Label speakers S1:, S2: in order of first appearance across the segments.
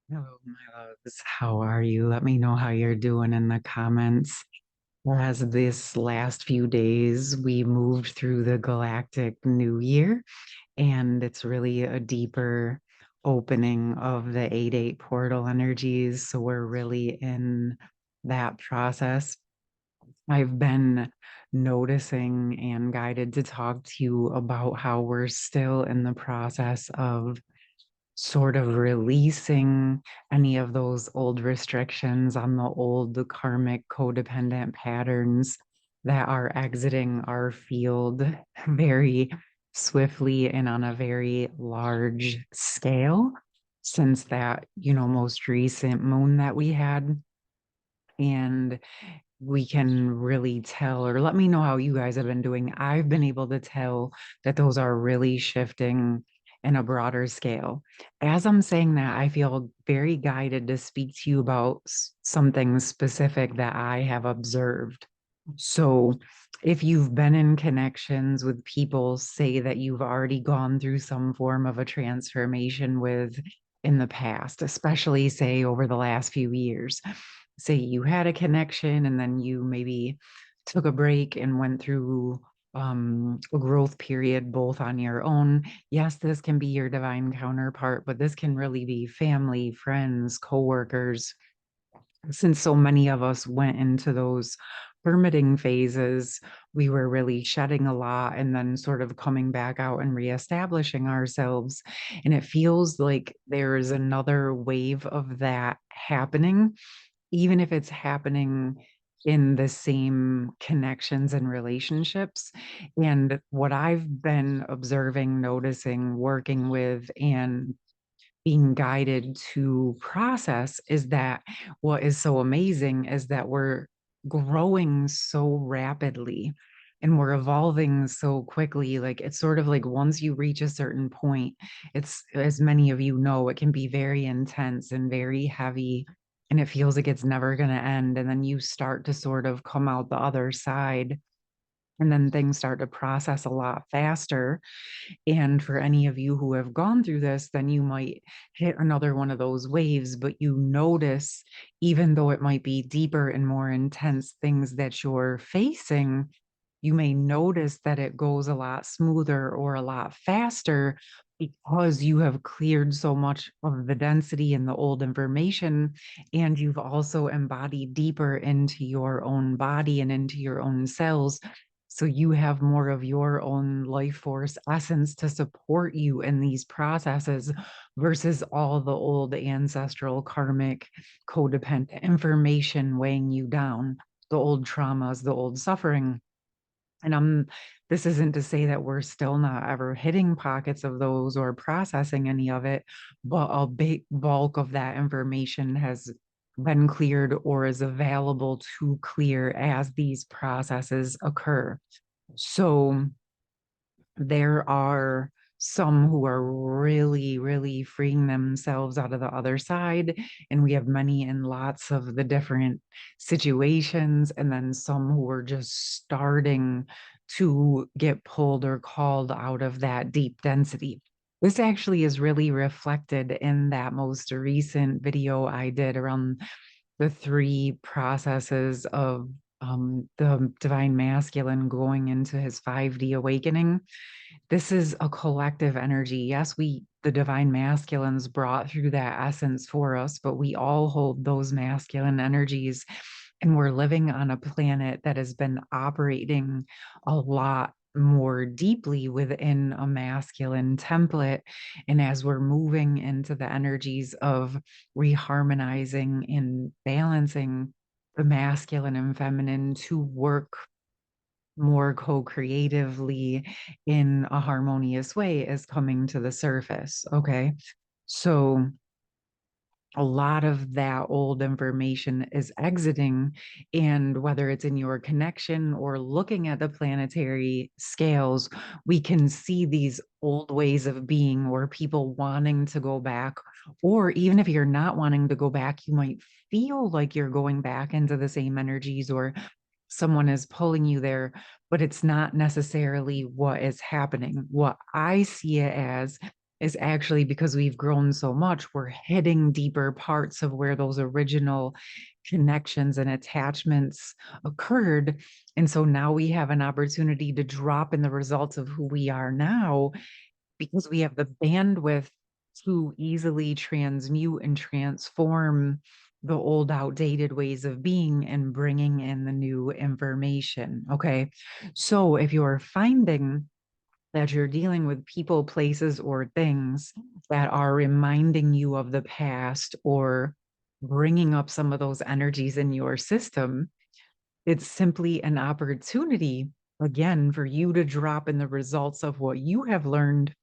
S1: Hello, my loves. How are you? Let me know how you're doing in the comments. As this last few days, we moved through the galactic new year, and it's really a deeper opening of the 8-8 portal energies. So we're really in that process. I've been noticing and guided to talk to you about how we're still in the process of sort of releasing any of those old restrictions on the old karmic codependent patterns that are exiting our field very swiftly and on a very large scale since that, most recent moon that we had. And we can really tell, or let me know how you guys have been doing. I've been able to tell that those are really shifting in a broader scale. As I'm saying that, I feel very guided to speak to you about something specific that I have observed. So, if you've been in connections with people, say that you've already gone through some form of a transformation with in the past, especially say over the last few years, say you had a connection and then you maybe took a break and went through a growth period both on your own. Yes, this can be your divine counterpart, but this can really be family, friends, coworkers, since so many of us went into those permitting phases, we were really shedding a lot and then sort of coming back out and reestablishing ourselves. And it feels like there is another wave of that happening, even if it's happening in the same connections and relationships. And what I've been observing, noticing, working with, and being guided to process is that what is so amazing is that we're growing so rapidly and we're evolving so quickly. Like it's sort of like once you reach a certain point, it's, as many of you know, it can be very intense and very heavy, and it feels like it's never going to end. And then you start to sort of come out the other side, and then things start to process a lot faster. And for any of you who have gone through this, then you might hit another one of those waves, but you notice, even though it might be deeper and more intense things that you're facing, you may notice that it goes a lot smoother or a lot faster because you have cleared so much of the density and the old information, and you've also embodied deeper into your own body and into your own cells. So you have more of your own life force essence to support you in these processes versus all the old ancestral karmic codependent information weighing you down, the old traumas, the old suffering. And this isn't to say that we're still not ever hitting pockets of those or processing any of it, but a big bulk of that information has been cleared or is available to clear as these processes occur. So there are some who are really, really freeing themselves out of the other side. And we have many in lots of the different situations. And then some who are just starting to get pulled or called out of that deep density. This actually is really reflected in that most recent video I did around the three processes of the divine masculine going into his 5D awakening. This is a collective energy. Yes, the divine masculines, brought through that essence for us, but we all hold those masculine energies. And we're living on a planet that has been operating a lot more deeply within a masculine template. And as we're moving into the energies of reharmonizing and balancing the masculine and feminine to work more co-creatively in a harmonious way is coming to the surface. Okay. So a lot of that old information is exiting. And whether it's in your connection or looking at the planetary scales, we can see these old ways of being or people wanting to go back. Or even if you're not wanting to go back, you might feel like you're going back into the same energies or someone is pulling you there, but it's not necessarily what is happening. What I see it as is actually because we've grown so much, we're hitting deeper parts of where those original connections and attachments occurred. And so now we have an opportunity to drop in the results of who we are now because we have the bandwidth to easily transmute and transform the old outdated ways of being and bringing in the new information. Okay. So if you're finding that you're dealing with people, places, or things that are reminding you of the past or bringing up some of those energies in your system, it's simply an opportunity, again, for you to drop in the results of what you have learned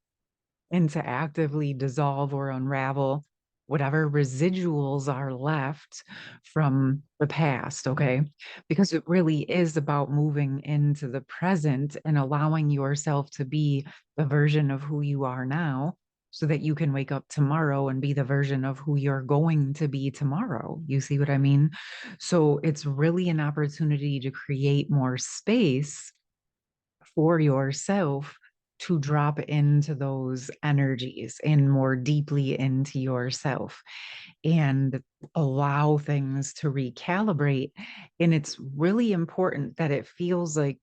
S1: and to actively dissolve or unravel whatever residuals are left from the past, okay? Because it really is about moving into the present and allowing yourself to be the version of who you are now so that you can wake up tomorrow and be the version of who you're going to be tomorrow. You see what I mean? So it's really an opportunity to create more space for yourself to drop into those energies and more deeply into yourself and allow things to recalibrate. And it's really important that it feels like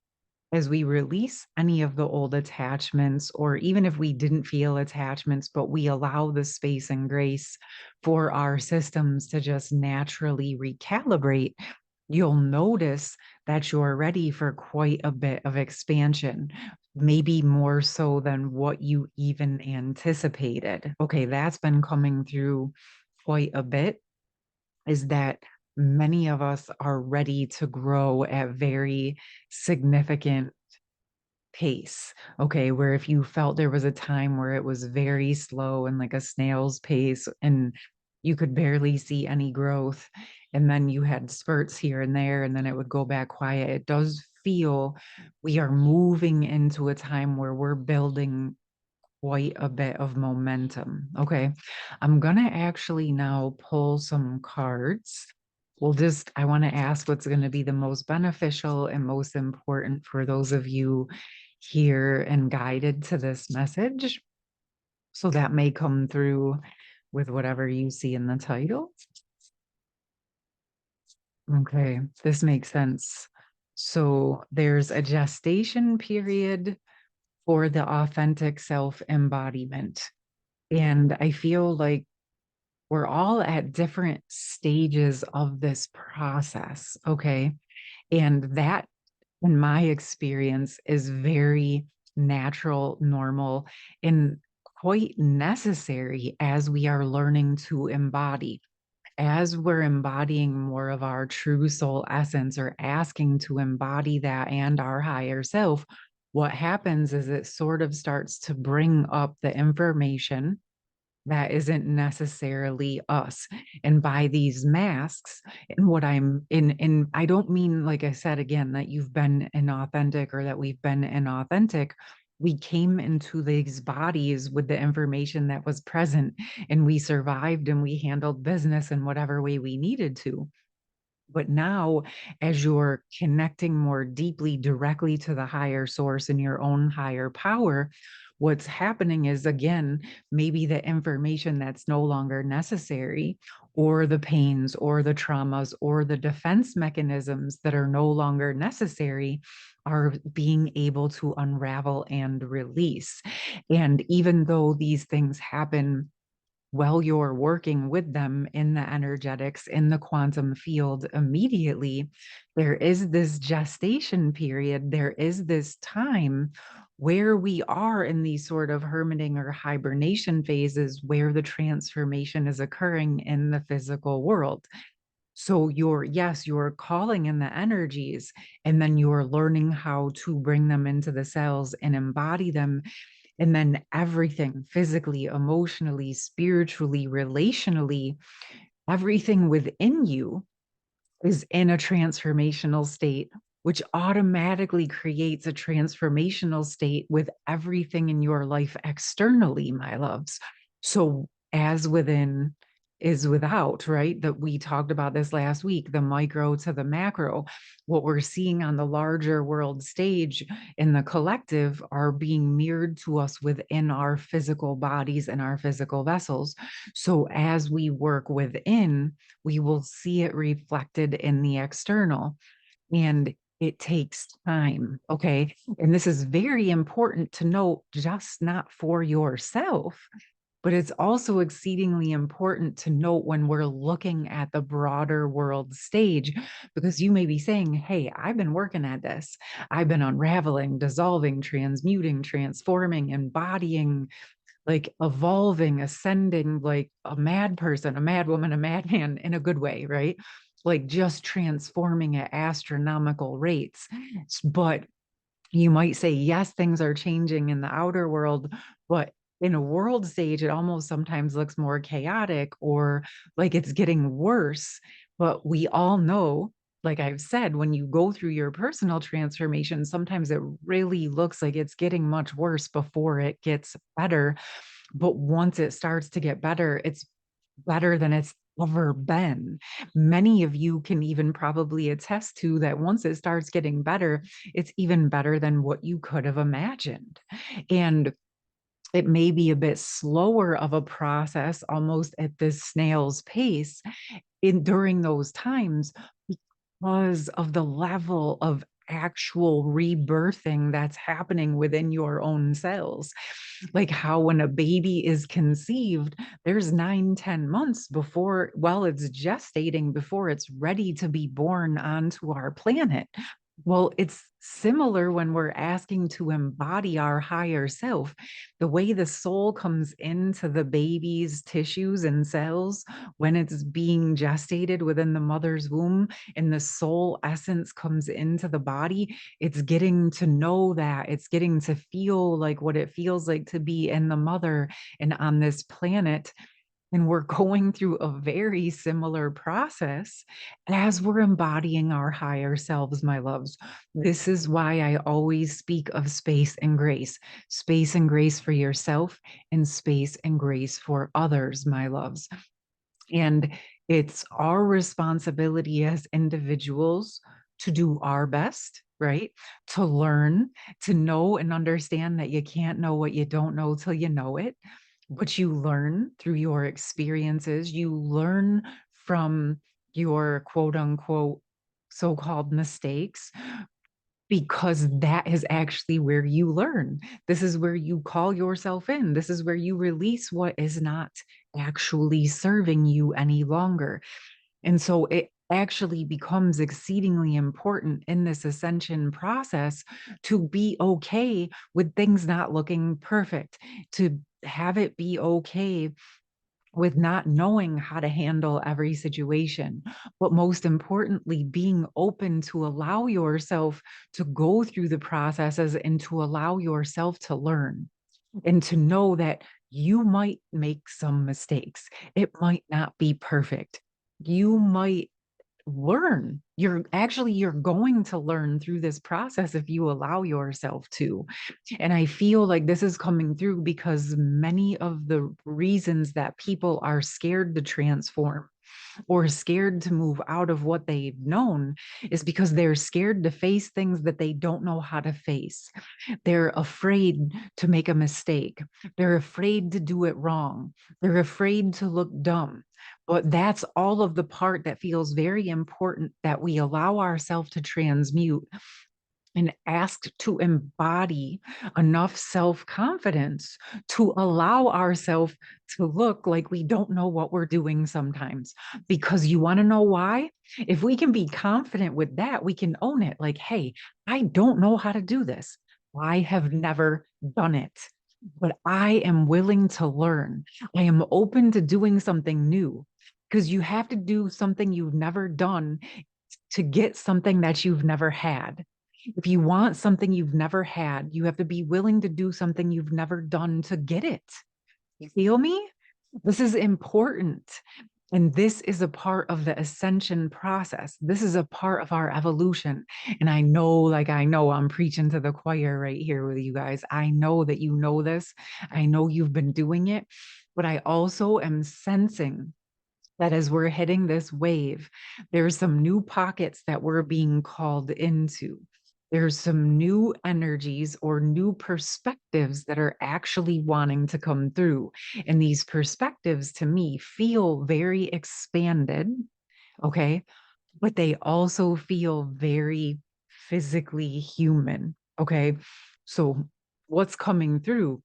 S1: as we release any of the old attachments, or even if we didn't feel attachments, but we allow the space and grace for our systems to just naturally recalibrate, you'll notice that you're ready for quite a bit of expansion, maybe more so than what you even anticipated. Okay, that's been coming through quite a bit, is that many of us are ready to grow at very significant pace. Okay, where if you felt there was a time where it was very slow and like a snail's pace and you could barely see any growth, and then you had spurts here and there, and then it would go back quiet. It does feel we are moving into a time where we're building quite a bit of momentum. Okay. I'm going to actually now pull some cards. I want to ask what's going to be the most beneficial and most important for those of you here and guided to this message. So that may come through with whatever you see in the title. Okay. This makes sense. So there's a gestation period for the authentic self embodiment. And I feel like we're all at different stages of this process. Okay. And that, in my experience, is very natural, normal, and quite necessary as we are learning to embody. As we're embodying more of our true soul essence or asking to embody that and our higher self, what happens is it sort of starts to bring up the information that isn't necessarily us. And by these masks, and what I'm in, I don't mean, like I said again, that you've been inauthentic or that we've been inauthentic. We came into these bodies with the information that was present, and we survived and we handled business in whatever way we needed to. But now, as you're connecting more deeply directly to the higher source and your own higher power, what's happening is, again, maybe the information that's no longer necessary, or the pains, or the traumas, or the defense mechanisms that are no longer necessary are being able to unravel and release. And even though these things happen while you're working with them in the energetics, in the quantum field immediately, there is this gestation period. There is this time where we are in these sort of hermiting or hibernation phases where the transformation is occurring in the physical world. So yes, you're calling in the energies, and then you're learning how to bring them into the cells and embody them, and then everything physically, emotionally, spiritually, relationally, everything within you is in a transformational state, which automatically creates a transformational state with everything in your life externally, my loves. So, as within is without, right? That we talked about this last week, the micro to the macro. What we're seeing on the larger world stage in the collective are being mirrored to us within our physical bodies and our physical vessels. So as we work within, we will see it reflected in the external. And it takes time. Okay. And this is very important to note, just not for yourself, but it's also exceedingly important to note when we're looking at the broader world stage, because you may be saying, hey, I've been working at this. I've been unraveling, dissolving, transmuting, transforming, embodying, like evolving, ascending, like a mad person, a mad woman, a madman in a good way, right? Like just transforming at astronomical rates. But you might say, yes, things are changing in the outer world, but in a world stage, it almost sometimes looks more chaotic or like it's getting worse. But we all know, like I've said, when you go through your personal transformation, sometimes it really looks like it's getting much worse before it gets better. But once it starts to get better, it's better than it's ever been. Many of you can even probably attest to that once it starts getting better, it's even better than what you could have imagined. And it may be a bit slower of a process, almost at this snail's pace in during those times because of the level of actual rebirthing that's happening within your own cells. Like how when a baby is conceived, there's 9, 10 months before, well, it's gestating before it's ready to be born onto our planet. Well, it's similar when we're asking to embody our higher self. The way the soul comes into the baby's tissues and cells when it's being gestated within the mother's womb, and the soul essence comes into the body, it's getting to know that, it's getting to feel like what it feels like to be in the mother and on this planet. And we're going through a very similar process as we're embodying our higher selves, my loves. This is why I always speak of space and grace for yourself, and space and grace for others, my loves. And it's our responsibility as individuals to do our best, right? To learn, to know and understand that you can't know what you don't know till you know it, but you learn through your experiences. You learn from your quote unquote so called mistakes, because that is actually where you learn. This is where you call yourself in. This is where you release what is not actually serving you any longer. And so it actually becomes exceedingly important in this ascension process to be okay with things not looking perfect, to have it be okay with not knowing how to handle every situation, but most importantly, being open to allow yourself to go through the processes and to allow yourself to learn and to know that you might make some mistakes. It might not be perfect. You might learn. You're going to learn through this process if you allow yourself to. And I feel like this is coming through because many of the reasons that people are scared to transform or scared to move out of what they've known is because they're scared to face things that they don't know how to face. They're afraid to make a mistake. They're afraid to do it wrong. They're afraid to look dumb. But that's all of the part that feels very important that we allow ourselves to transmute and asked to embody enough self confidence to allow ourselves to look like we don't know what we're doing sometimes. Because you want to know why? If we can be confident with that, we can own it. Like, hey, I don't know how to do this. I have never done it, but I am willing to learn. I am open to doing something new, because you have to do something you've never done to get something that you've never had. If you want something you've never had, you have to be willing to do something you've never done to get it. You feel me? This is important. And this is a part of the ascension process. This is a part of our evolution. And I know I'm preaching to the choir right here with you guys. I know that you know this. I know you've been doing it, but I also am sensing that as we're hitting this wave, there's some new pockets that we're being called into. There's some new energies or new perspectives that are actually wanting to come through. And these perspectives to me feel very expanded, okay? But they also feel very physically human, okay? So what's coming through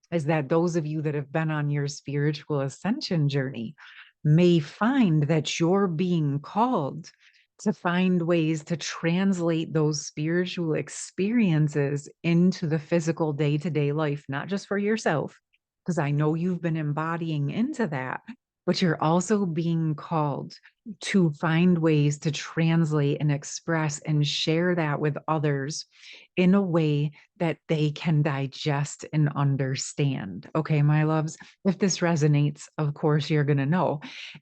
S1: is that those of you that have been on your spiritual ascension journey may find that you're being called to find ways to translate those spiritual experiences into the physical day to day life, not just for yourself, because I know you've been embodying into that, but you're also being called to find ways to translate and express and share that with others in a way that they can digest and understand. Okay, my loves, if this resonates, of course, you're going to know.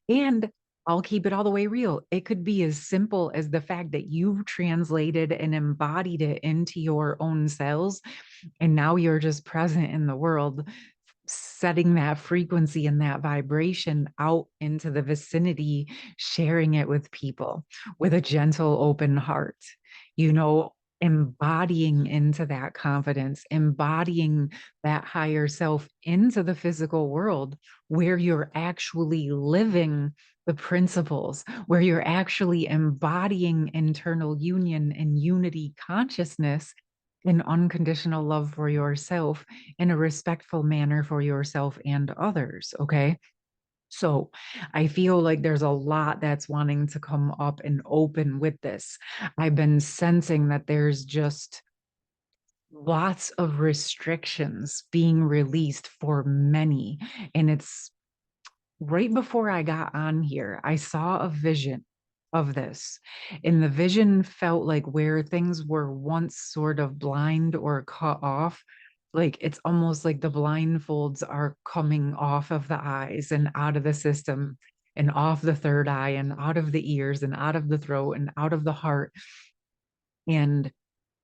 S1: And I'll keep it all the way real. It could be as simple as the fact that you've translated and embodied it into your own cells, and now you're just present in the world, setting that frequency and that vibration out into the vicinity, sharing it with people with a gentle, open heart, you know, embodying into that confidence, embodying that higher self into the physical world where you're actually living the principles, where you're actually embodying internal union and unity consciousness and unconditional love for yourself in a respectful manner for yourself and others. Okay. So I feel like there's a lot that's wanting to come up and open with this. I've been sensing that there's just lots of restrictions being released for many. And it's right before I got on here, I saw a vision of this. And the vision felt like where things were once sort of blind or cut off. Like it's almost like the blindfolds are coming off of the eyes and out of the system and off the third eye and out of the ears and out of the throat and out of the heart. And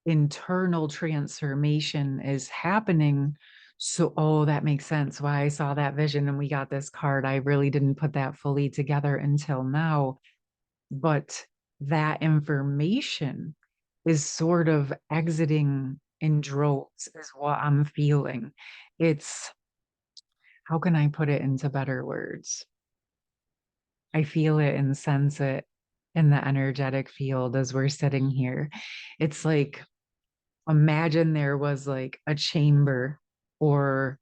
S1: internal transformation is happening. So, oh, that makes sense why I saw that vision and we got this card. I really didn't put that fully together until now. But that information is sort of exiting in droves, is what I'm feeling. It's, how can I put it into better words? I feel it and sense it in the energetic field as we're sitting here. It's like, imagine there was like a chamber or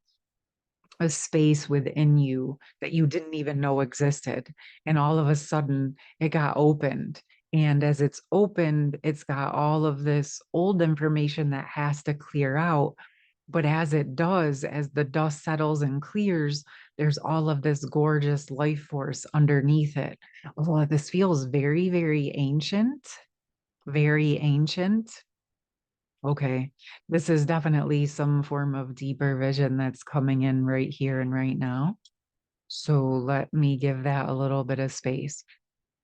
S1: a space within you that you didn't even know existed. And all of a sudden it got opened. And as it's opened, it's got all of this old information that has to clear out. But as it does, as the dust settles and clears, there's all of this gorgeous life force underneath it. Well, this feels very, very ancient, very ancient. Okay. This is definitely some form of deeper vision that's coming in right here and right now. So let me give that a little bit of space.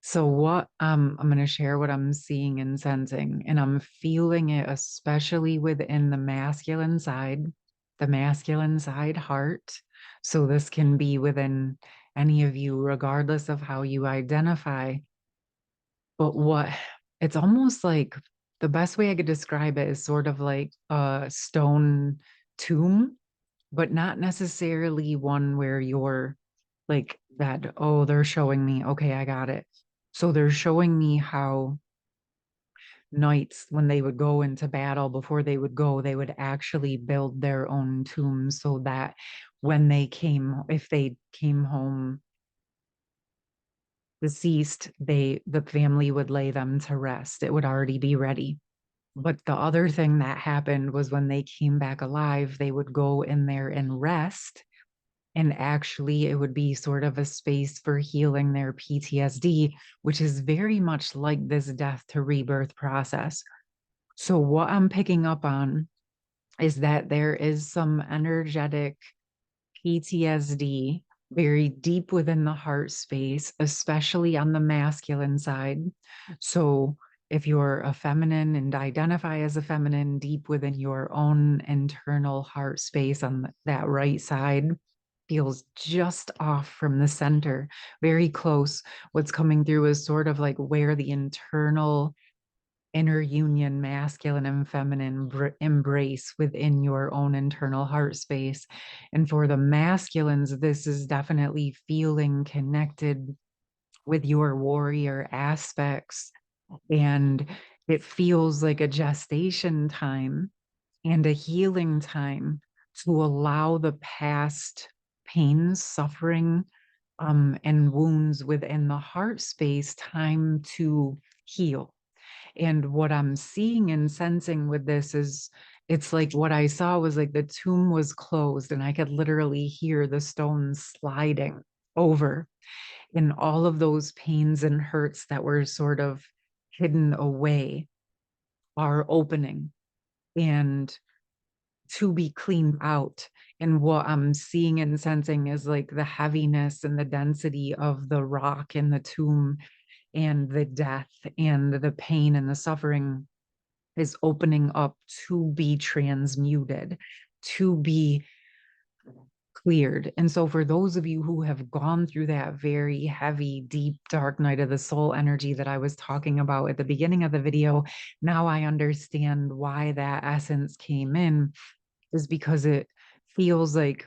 S1: So what I'm going to share what I'm seeing and sensing, and I'm feeling it especially within the masculine side heart. So this can be within any of you regardless of how you identify. But what it's almost like the best way I could describe it is sort of like a stone tomb, but not necessarily one where you're like that. Oh, they're showing me. Okay, I got it. So they're showing me how knights, when they would go into battle, before they would go, they would actually build their own tombs so that when if they came home deceased, the family would lay them to rest. It would already be ready. But the other thing that happened was when they came back alive, they would go in there and rest. And actually, it would be sort of a space for healing their PTSD, which is very much like this death to rebirth process. So, what I'm picking up on is that there is some energetic PTSD very deep within the heart space, especially on the masculine side. So, if you're a feminine and identify as a feminine, deep within your own internal heart space on that right side, feels just off from the center, very close. What's coming through is sort of like where the internal inner union, masculine and feminine embrace within your own internal heart space. And for the masculines, this is definitely feeling connected with your warrior aspects. And it feels like a gestation time and a healing time to allow the past pains, suffering, and wounds within the heart space time to heal. And what I'm seeing and sensing with this is it's like what I saw was like the tomb was closed and I could literally hear the stones sliding over, and all of those pains and hurts that were sort of hidden away are opening and to be cleaned out. And what I'm seeing and sensing is like the heaviness and the density of the rock in the tomb and the death and the pain and the suffering is opening up to be transmuted, to be cleared. And so, for those of you who have gone through that very heavy, deep, dark night of the soul energy that I was talking about at the beginning of the video, now I understand why that essence came in, is because it feels like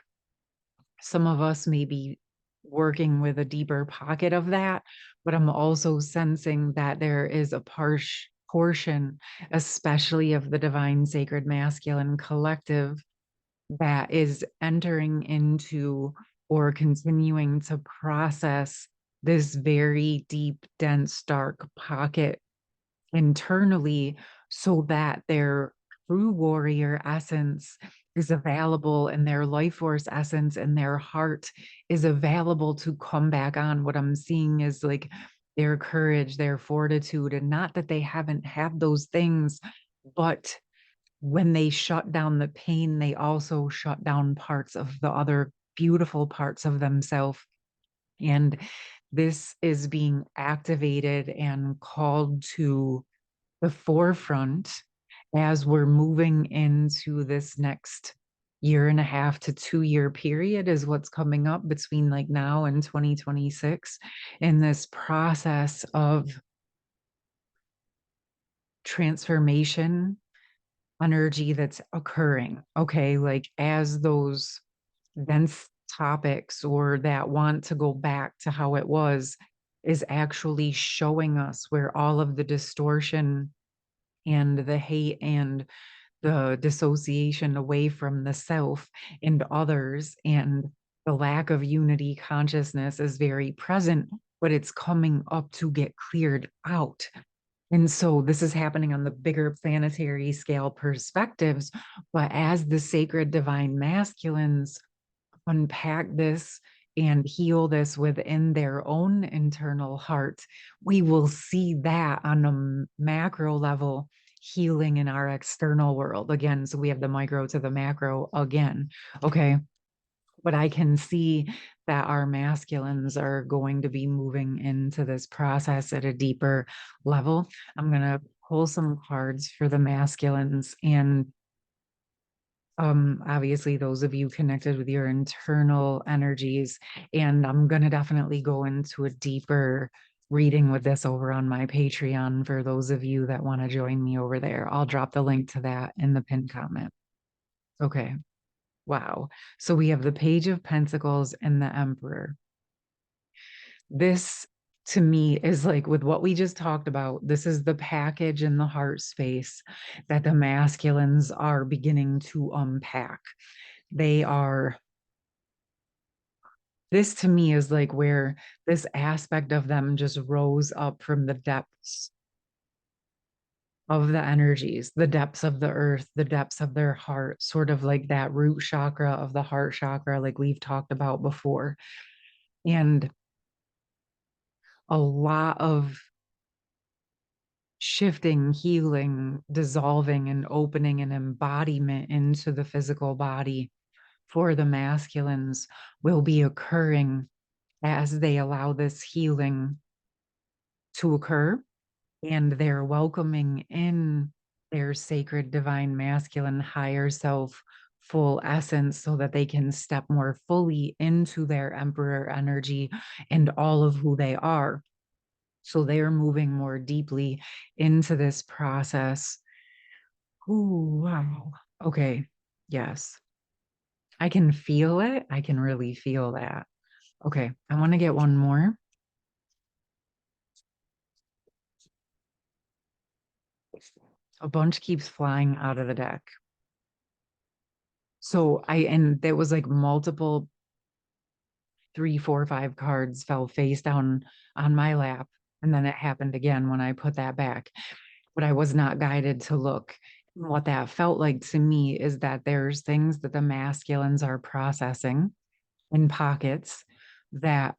S1: some of us may be working with a deeper pocket of that, but I'm also sensing that there is a portion, especially of the divine sacred masculine collective, that is entering into or continuing to process this very deep, dense, dark pocket internally so that their true warrior essence is available and their life force essence and their heart is available to come back on. What I'm seeing is like their courage, their fortitude, and not that they haven't had those things, but when they shut down the pain, they also shut down parts of the other beautiful parts of themselves. And this is being activated and called to the forefront as we're moving into this next year and a half to 2 year period is what's coming up between like now and 2026 in this process of transformation energy that's occurring. Okay, like as those dense topics or that want to go back to how it was is actually showing us where all of the distortion and the hate and the dissociation away from the self and others and the lack of unity consciousness is very present, but it's coming up to get cleared out. And so this is happening on the bigger planetary scale perspectives. But as the sacred divine masculines unpack this and heal this within their own internal heart, we will see that on a macro level healing in our external world again. So we have the micro to the macro again. Okay. But I can see that our masculines are going to be moving into this process at a deeper level. I'm going to pull some cards for the masculines and obviously those of you connected with your internal energies, and I'm going to definitely go into a deeper reading with this over on my Patreon for those of you that want to join me over there. I'll drop the link to that in the pinned comment. Okay. Wow. So we have the Page of Pentacles and the Emperor. This to me is like with what we just talked about, this is the package in the heart space that the masculines are beginning to unpack. They are, this to me is like where this aspect of them just rose up from the depths of the energies, the depths of the earth, the depths of their heart, sort of like that root chakra of the heart chakra, like we've talked about before. And a lot of shifting, healing, dissolving, and opening and embodiment into the physical body for the masculines will be occurring as they allow this healing to occur. And they're welcoming in their sacred divine masculine higher self full essence so that they can step more fully into their emperor energy and all of who they are. So they're moving more deeply into this process. Ooh, wow. Okay. Yes. I can feel it. I can really feel that. Okay. I want to get one more. A bunch keeps flying out of the deck. And there was like multiple 3, 4, 5 cards fell face down on my lap. And then it happened again when I put that back. But I was not guided to look. What that felt like to me is that there's things that the masculines are processing in pockets that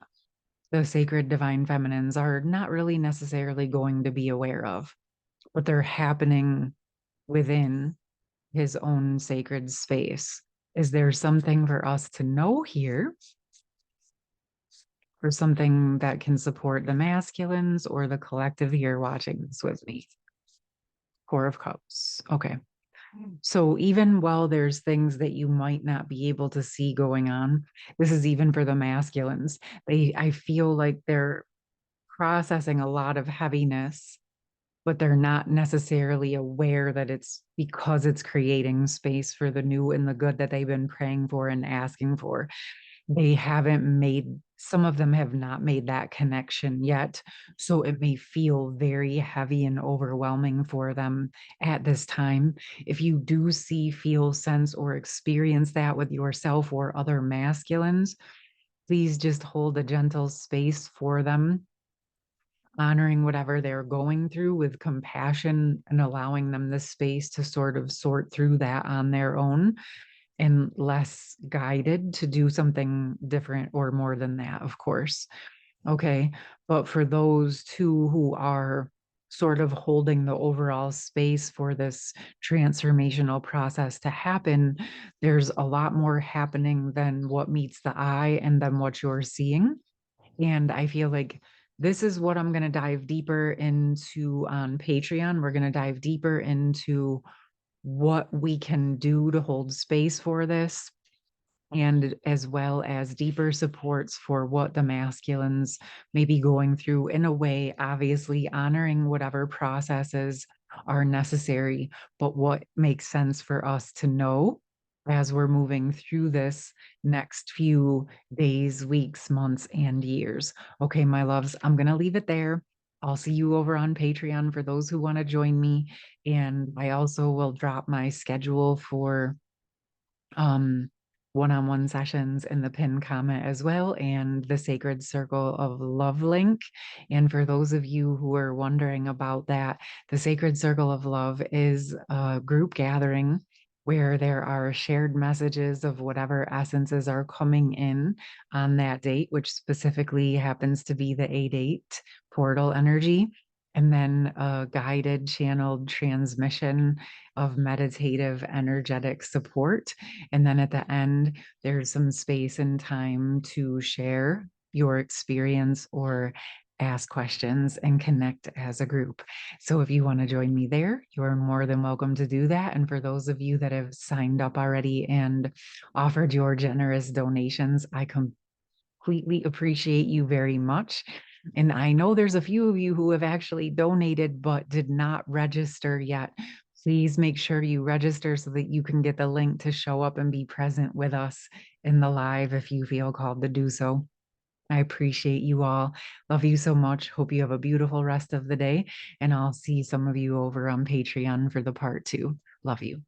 S1: the sacred divine feminines are not really necessarily going to be aware of, but they're happening within his own sacred space. Is there something for us to know here, or something that can support the masculines or the collective here watching this with me? Four of Cups. Okay. So even while there's things that you might not be able to see going on, this is even for the masculines. I feel like they're processing a lot of heaviness, but they're not necessarily aware that it's because it's creating space for the new and the good that they've been praying for and asking for. They haven't made, some of them have not made that connection yet. So it may feel very heavy and overwhelming for them at this time. If you do see, feel, sense, or experience that with yourself or other masculines, please just hold a gentle space for them, honoring whatever they're going through with compassion and allowing them the space to sort of sort through that on their own, and less guided to do something different or more than that, of course. Okay. But for those two who are sort of holding the overall space for this transformational process to happen, there's a lot more happening than what meets the eye and than what you're seeing. And I feel like this is what I'm going to dive deeper into on Patreon. We're going to dive deeper into what we can do to hold space for this, and as well as deeper supports for what the masculines may be going through, in a way, obviously honoring whatever processes are necessary, but what makes sense for us to know as we're moving through this next few days, weeks, months, and years. Okay, my loves, I'm going to leave it there. I'll see you over on Patreon for those who want to join me. And I also will drop my schedule for um, one-on-one sessions in the pinned comment as well, and the Sacred Circle of Love link. And for those of you who are wondering about that, the Sacred Circle of Love is a group gathering where there are shared messages of whatever essences are coming in on that date, which specifically happens to be the 8/8 portal energy. And then a guided channeled transmission of meditative energetic support. And then at the end, there's some space and time to share your experience or ask questions and connect as a group. So if you want to join me there, you're more than welcome to do that. And for those of you that have signed up already and offered your generous donations, I completely appreciate you very much. And I know there's a few of you who have actually donated but did not register yet. Please make sure you register so that you can get the link to show up and be present with us in the live if you feel called to do so. I appreciate you all. Love you so much. Hope you have a beautiful rest of the day. And I'll see some of you over on Patreon for the part 2. Love you.